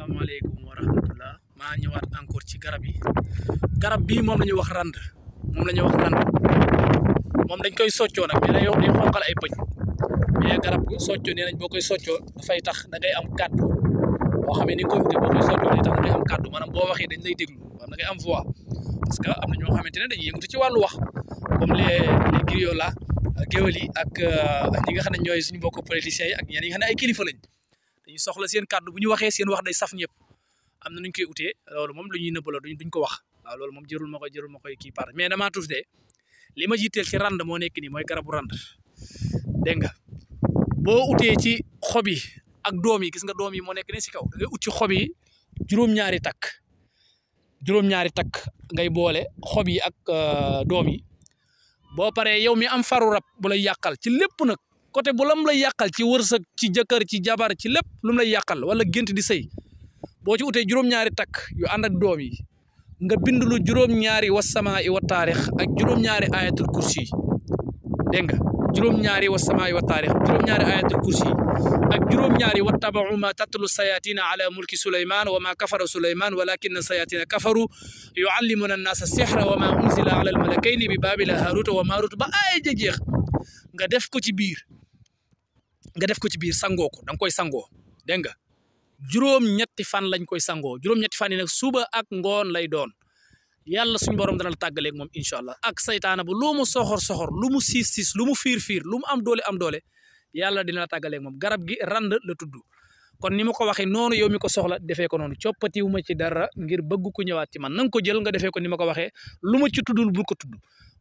Assalamualaikum warahmatullah. Ma ñëwaat encore ci garab yi garab bi mom lañu wax rand mom dañ koy soccio nak mais yow day xonkal ay pëñ mais garab gu soccio nee nañ bokay soccio da fay tax da ngay am cadeau bo xamé ni ko wuté bokay soccio day tax da ngay am cadeau manam bo waxé dañ lay déglu da ngay am voix parce que amna ñoo xamantene dañuy yëngu ci walu wax comme les griots là géwël yi ak ñi nga xamné ñoy suñu bokk politiciens yi ak ñen yi nga xamné ay kilifa lañ dañuy soxla seen cadeau buñu waxé seen wax day saf ñëpp amna nuñ koy outé lolu mom luñuy neubalo duñ ko wax waaw lolu mom jërul makoy ki par mais dama tous dé lima jittel ci rand mo nek ni moy garabu rand deng nga bo outé ci xobi ak doom yi gis nga doom yi mo nek ni ci kaw da ngay out ci xobi juroom ñaari tak ngay bolé xobi ak doom yi bo paré yow mi am faru rap bu lay yakal ci lepp nak côté bu lam lay yakal ci wërseuk ci jëkër ci jabar ci lepp lum lay yakal wala gënt di sey bo ci outé juroom ñaari tak yu and ak doom yi nga bindulu juroom ñaari was-samaa'i wa taarikh ak juroom ñaari ayatul kursi deng nga juroom ñaari was-samaa'i wa taarikh juroom ñaari ayatul kursi ak juroom ñaari wattaba'u ma tatlu sayatina ala mulki Sulaiman wa ma kafara Sulaiman walakinna sayatina kafaru yu'allimuna an-nasa sihra wa ma unzila ala al-malakaini bi babila harut wa marut ba ay jeex nga def ko ci biir sangoko dang koy sango deng nga juroom ñetti fan lañ koy sango juroom ñetti fan yi nak suba ak ngoon lay doon yalla suñu borom dana la tagale ak mom inshallah ak saytaana bu lu mu soxor lu mu sis lu mu fiir lu mu am doole yalla dina la tagale ak mom garab gi rand la tuddu kon nima ko waxe nonu yow mi ko soxla defé ko nonu ciopati wu ma ci dara ngir bëgg ku ñëwaat ci man nang ko jël nga defé ko nima ko waxe lu ma ci tuddul bu ko tuddu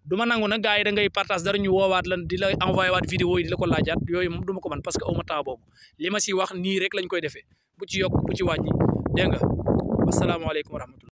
duma nangu nak gaay da ngay partage dara ñu woowaat lan di la envoyer waat vidéo yi di la ko laajaat yoy mom duma ko man parce que awma temps bobu lima ci wax ni rek lañ koy defé bu ci yok bu ci wañi deng nga assalamu alaykum wa rahmatullah